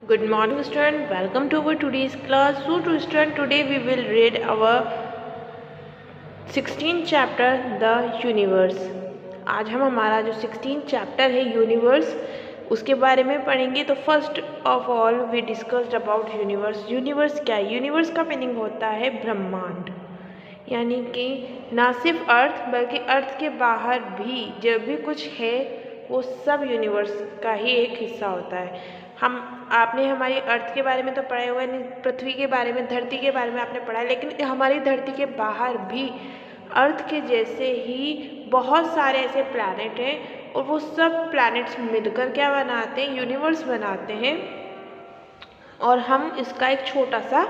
Good morning student, welcome to our today's class. So to student, today we will read our 16th chapter The Universe. आज हम हमारा जो 16th chapter है universe उसके बारे में पढ़ेंगे। तो first of all we discussed about universe. Universe क्या है? यूनिवर्स का मीनिंग होता है ब्रह्मांड, यानी कि ना सिर्फ अर्थ बल्कि अर्थ के बाहर भी जो भी कुछ है वो सब यूनिवर्स का ही एक हिस्सा होता है। आपने हमारी अर्थ के बारे में तो पढ़ा हुआ है, पृथ्वी के बारे में, धरती के बारे में आपने पढ़ा है, लेकिन हमारी धरती के बाहर भी अर्थ के जैसे ही बहुत सारे ऐसे प्लैनेट हैं और वो सब प्लैनेट्स मिलकर क्या बनाते हैं? यूनिवर्स बनाते हैं और हम इसका एक छोटा सा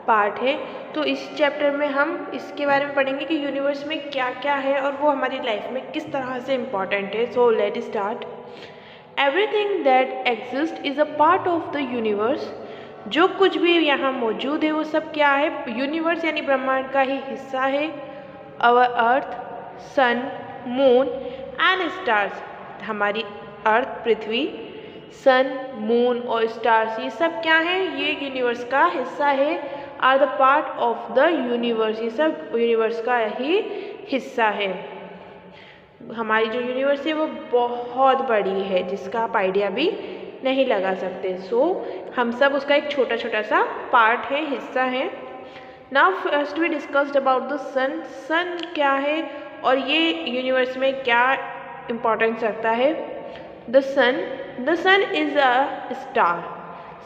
पार्ट है। तो इस चैप्टर में हम इसके बारे में पढ़ेंगे कि यूनिवर्स में क्या क्या है और वो हमारी लाइफ में किस तरह से इम्पॉर्टेंट है। So let start. Everything that exist is a part of the universe. जो कुछ भी यहाँ मौजूद है वो सब क्या है? यूनिवर्स यानी ब्रह्मांड का ही हिस्सा है। अवर अर्थ, सन, मून एंड स्टार्स। हमारी अर्थ, पृथ्वी, सन, मून और स्टार्स ये सब क्या है? ये यूनिवर्स का हिस्सा है। Are the part of the universe, ये सब यूनिवर्स का ही हिस्सा है। हमारी जो यूनिवर्स है वो बहुत बड़ी है जिसका आप आइडिया भी नहीं लगा सकते। सो हम सब उसका एक छोटा छोटा सा पार्ट है, हिस्सा है। Now first we discussed about the sun. Sun क्या है और ये यूनिवर्स में क्या इम्पोर्टेंस रखता है? The sun is a star.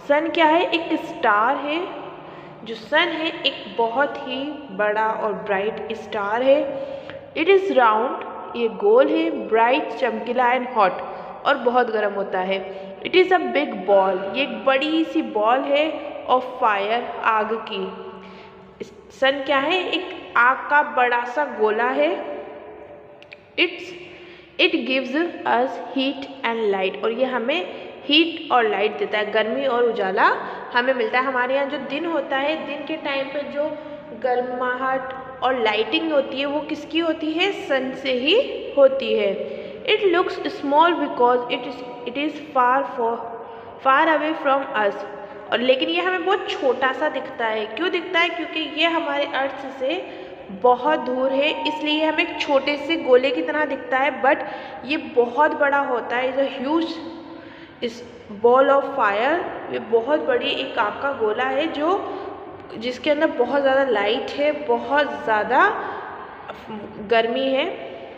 Sun क्या है? एक स्टार है। जो सन है एक बहुत ही बड़ा और ब्राइट स्टार है। इट इज़ राउंड, ये गोल है, ब्राइट, चमकीला एंड हॉट और बहुत गर्म होता है। It is a big ball, ये एक बड़ी सी बॉल है ऑफ फायर, आग की। सन क्या है? एक आग का बड़ा सा गोला है। It gives us heat and light, और ये हमें हीट और लाइट देता है, गर्मी और उजाला हमें मिलता है। हमारे यहाँ जो दिन होता है, दिन के टाइम पे जो गर्माहट और लाइटिंग होती है वो किसकी होती है? सन से ही होती है। It looks small because it is far away from us. और लेकिन ये हमें बहुत छोटा सा दिखता है। क्यों दिखता है? क्योंकि ये हमारे अर्थ से बहुत दूर है, इसलिए हमें एक छोटे से गोले की तरह दिखता है, बट ये बहुत बड़ा होता है। इज़ अ ह्यूज इस बॉल ऑफ फायर, ये बहुत बड़ी एक आग का गोला है जो जिसके अंदर बहुत ज़्यादा लाइट है, बहुत ज़्यादा गर्मी है,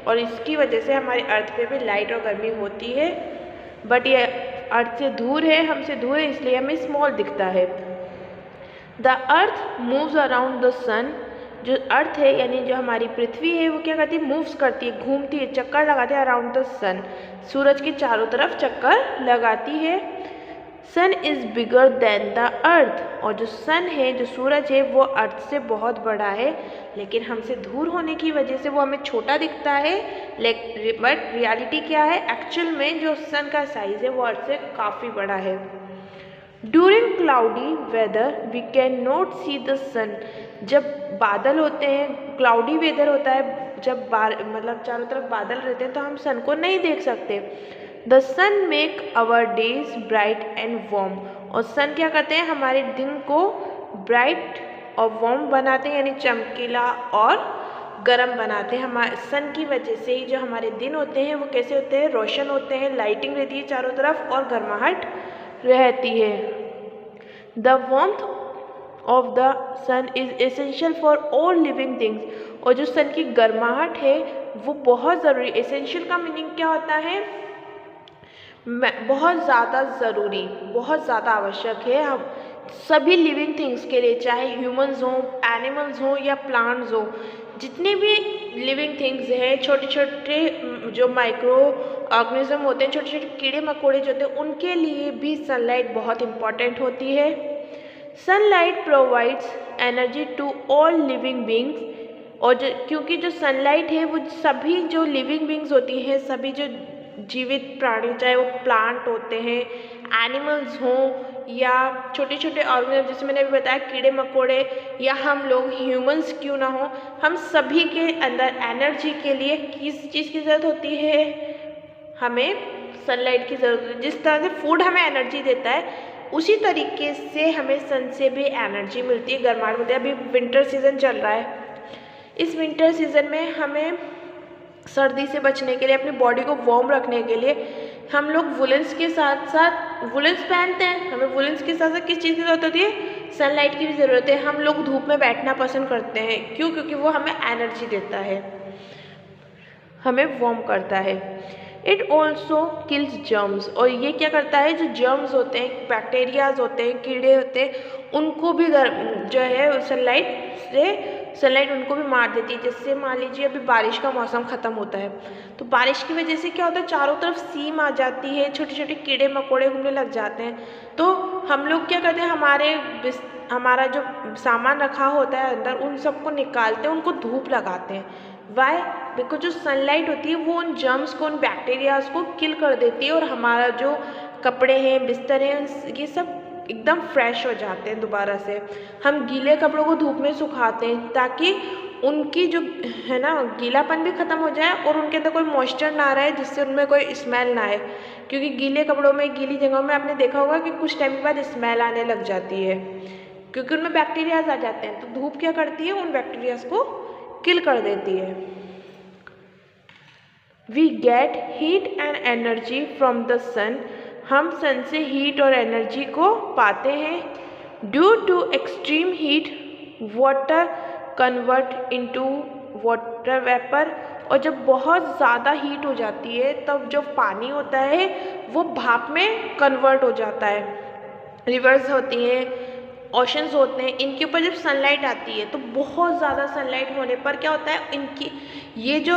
और इसकी वजह से हमारे अर्थ पे भी लाइट और गर्मी होती है। बट ये अर्थ से दूर है, हमसे दूर है, इसलिए हमें स्मॉल दिखता है। The earth moves around the sun. जो अर्थ है यानी जो हमारी पृथ्वी है वो क्या करती है? मूव्स करती है, घूमती है, चक्कर लगाती है अराउंड द सन। सूरज के चारों तरफ चक्कर लगाती है। Sun is bigger than the earth. और जो सन है, जो सूरज है, वो अर्थ से बहुत बड़ा है, लेकिन हमसे दूर होने की वजह से वो हमें छोटा दिखता है। बट रियलिटी क्या है? एक्चुअल में जो सन का साइज़ है वो अर्थ से काफ़ी बड़ा है। During cloudy weather we can not see the sun. जब बादल होते हैं, क्लाउडी वेदर होता है, जब मतलब चारों तरफ बादल रहते हैं तो हम सन को नहीं देख सकते। The sun make our days bright and warm. और सन क्या करते हैं? हमारे दिन को ब्राइट और वार्म बनाते हैं, यानी चमकीला और गर्म बनाते हैं। हमारे सन की वजह से ही जो हमारे दिन होते हैं वो कैसे होते हैं? रोशन होते हैं, लाइटिंग रहती है चारों तरफ और गर्माहट रहती है। The warmth of the sun is essential for all living things. और जो सन की गर्माहट है वो बहुत ज़रूरी। एसेंशियल का मीनिंग क्या होता है? बहुत ज़्यादा ज़रूरी, बहुत ज़्यादा आवश्यक है हम सभी लिविंग थिंग्स के लिए, चाहे ह्यूमन्स हों, एनिमल्स हों या प्लांट्स हों। जितने भी लिविंग थिंग्स हैं, छोटे छोटे जो माइक्रो ऑर्गेनिज्म होते हैं, छोटे छोटे कीड़े मकोड़े जो होते हैं, उनके लिए भी सनलाइट बहुत इम्पॉर्टेंट होती है। Sunlight provides energy to all living beings. और क्योंकि जो सनलाइट है वो सभी जो लिविंग बींग्स होती हैं, सभी जो जीवित प्राणी, चाहे वो प्लांट होते हैं, एनिमल्स हों या छोटे छोटे ऑर्गेनिज्म, जैसे मैंने अभी बताया कीड़े मकोड़े, या हम लोग ह्यूमंस क्यों ना हो, हम सभी के अंदर एनर्जी के लिए किस चीज़ की ज़रूरत होती है? हमें सनलाइट की ज़रूरत है। जिस तरह से फूड हमें एनर्जी देता है, उसी तरीके से हमें सन से भी एनर्जी मिलती है, गर्माहट मिलती है। अभी विंटर सीज़न चल रहा है, इस विंटर सीज़न में हमें सर्दी से बचने के लिए, अपनी बॉडी को वार्म रखने के लिए हम लोग वुलेंस के साथ साथ वुलेंस पहनते हैं। हमें वुलेंस के साथ साथ किस चीज़ की ज़रूरत होती है? सनलाइट की भी ज़रूरत है। हम लोग धूप में बैठना पसंद करते हैं, क्यों? क्योंकि वो हमें एनर्जी देता है, हमें वार्म करता है। इट ऑल्सो किल्स जर्म्स, और ये क्या करता है, जो जर्म्स होते हैं, बैक्टीरियाज होते हैं, कीड़े होते हैं, उनको भी जो है सनलाइट उनको भी मार देती है। जैसे मान लीजिए अभी बारिश का मौसम ख़त्म होता है, तो बारिश की वजह से क्या होता है, चारों तरफ सीम आ जाती है, छोटे छोटे कीड़े मकोड़े घूमने लग जाते हैं। तो हम लोग क्या करते हैं, हमारा जो सामान रखा होता है अंदर, उन सबको निकालते हैं, उनको धूप लगाते हैं। वाई? बिकॉज जो सनलाइट होती है वो उन जर्म्स को, उन बैक्टीरियाज को किल कर देती है, और हमारा जो कपड़े हैं, बिस्तर हैं, ये सब एकदम फ्रेश हो जाते हैं दोबारा से। हम गीले कपड़ों को धूप में सुखाते हैं ताकि उनकी जो है ना, गीलापन भी ख़त्म हो जाए और उनके अंदर कोई मॉइस्चर ना रहे, जिससे उनमें कोई स्मेल ना आए। क्योंकि गीले कपड़ों में, गीली जगहों में आपने देखा होगा कि कुछ टाइम के बाद स्मेल आने लग जाती है, क्योंकि उनमें बैक्टीरियाज आ जाते हैं। तो धूप क्या करती है, उन बैक्टीरियाज को किल कर देती है। We get heat and energy from the sun, हम सन से हीट और एनर्जी को पाते हैं। Due to extreme heat water convert into water vapour, और जब बहुत ज़्यादा हीट हो जाती है तब जो पानी होता है वो भाप में कन्वर्ट हो जाता है। रिवर्स होती हैं, ओशंस होते हैं, इनके ऊपर जब सनलाइट आती है तो बहुत ज़्यादा सनलाइट होने पर क्या होता है, इनकी ये जो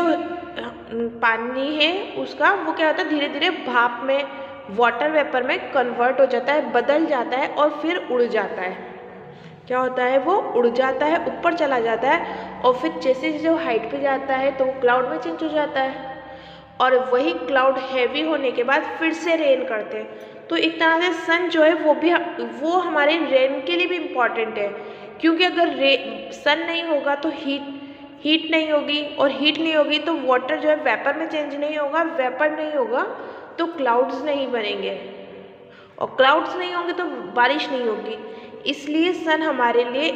पानी है उसका वो क्या होता है, धीरे धीरे भाप में, वाटर वेपर में कन्वर्ट हो जाता है, बदल जाता है और फिर उड़ जाता है। क्या होता है, वो उड़ जाता है, ऊपर चला जाता है, और फिर जैसे जैसे वो हाइट पे जाता है तो वो क्लाउड में चेंज हो जाता है, और वही क्लाउड हैवी होने के बाद फिर से रेन करते हैं। तो एक तरह से सन जो है वो हमारे रेन के लिए भी इम्पॉर्टेंट है, क्योंकि अगर सन नहीं होगा तो हीट नहीं होगी, और हीट नहीं होगी तो वाटर जो है वेपर में चेंज नहीं होगा, वेपर नहीं होगा तो क्लाउड्स नहीं बनेंगे, और क्लाउड्स नहीं होंगे तो बारिश नहीं होगी। इसलिए सन हमारे लिए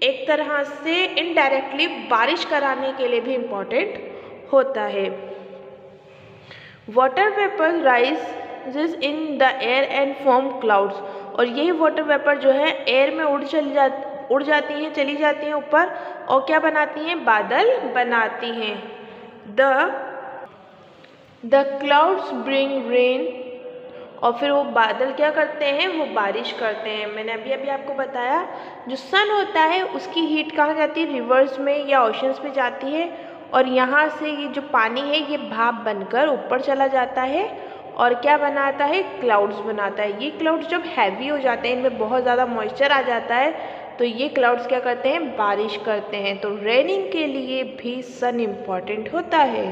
एक तरह से इनडायरेक्टली बारिश कराने के लिए भी इम्पॉर्टेंट होता है। Water vapour rises in the air and form clouds, और यही वाटर वेपर जो है एयर में उड़ जाती हैं, चली जाती हैं ऊपर, और क्या बनाती हैं, बादल बनाती हैं। द क्लाउड्स ब्रिंग रेन, और फिर वो बादल क्या करते हैं, वो बारिश करते हैं। मैंने अभी आपको बताया, जो सन होता है उसकी हीट कहाँ जाती है, रिवर्स में या ओशंस में जाती है, और यहाँ से ये जो पानी है ये भाप बनकर ऊपर चला जाता है, और क्या बनाता है, क्लाउड्स बनाता है। ये क्लाउड्स जब हैवी हो जाते हैं, इनमें बहुत ज़्यादा मॉइस्चर आ जाता है, तो ये क्लाउड्स क्या करते हैं, बारिश करते हैं। तो रेनिंग के लिए भी सन इम्पॉर्टेंट होता है।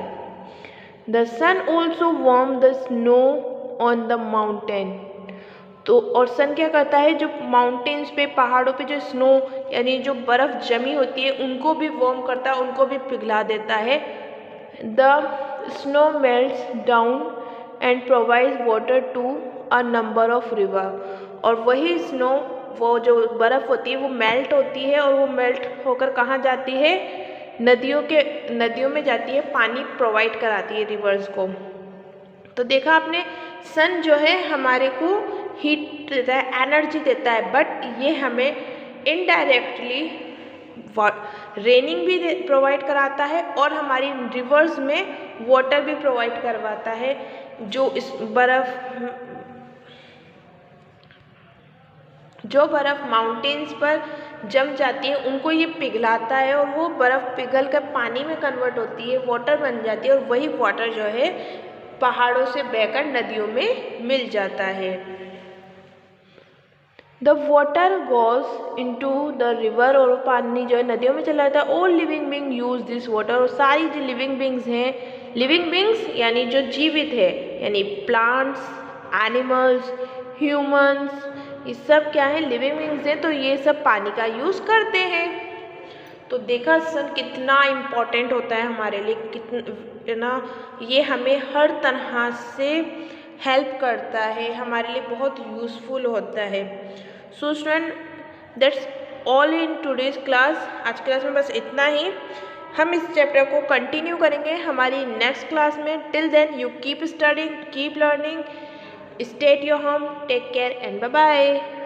The sun also warm the snow on the mountain, तो और सन क्या करता है, जो माउंटेन्स पे, पहाड़ों पे जो स्नो यानी जो बर्फ़ जमी होती है उनको भी वार्म करता है, उनको भी पिघला देता है। The snow melts down and provides water to a number of river, और वही स्नो, वो जो बर्फ़ होती है वो मेल्ट होती है, और वो मेल्ट होकर कहाँ जाती है, नदियों में जाती है, पानी प्रोवाइड कराती है रिवर्स को। तो देखा आपने, सन जो है हमारे को हीट देता है, एनर्जी देता है, बट ये हमें इनडायरेक्टली रेनिंग भी प्रोवाइड कराता है, और हमारी रिवर्स में वाटर भी प्रोवाइड करवाता है। जो बर्फ़ माउंटेन्स पर जम जाती है उनको ये पिघलाता है, और वो बर्फ़ पिघल कर पानी में कन्वर्ट होती है, वाटर बन जाती है, और वही वाटर जो है पहाड़ों से बहकर नदियों में मिल जाता है। The water goes into the river, और पानी जो है नदियों में चला जाता है। All living being use this water, और सारी जो लिविंग बींग्स हैं, लिविंग बींग्स यानी जो जीवित है, यानी प्लांट्स, एनिमल्स, ह्यूमंस, ये सब क्या है, लिविंग बींग्स हैं, तो ये सब पानी का यूज़ करते हैं। तो देखा सन कितना इम्पोर्टेंट होता है हमारे लिए, कितना ना, ये हमें हर तरह से हेल्प करता है, हमारे लिए बहुत यूज़फुल होता है। So student, that's all in today's class. आज क्लास में बस इतना ही। हम इस चैप्टर को कंटिन्यू करेंगे हमारी नेक्स्ट क्लास में। Till then you keep studying, keep learning, stay at your home, take care and bye bye.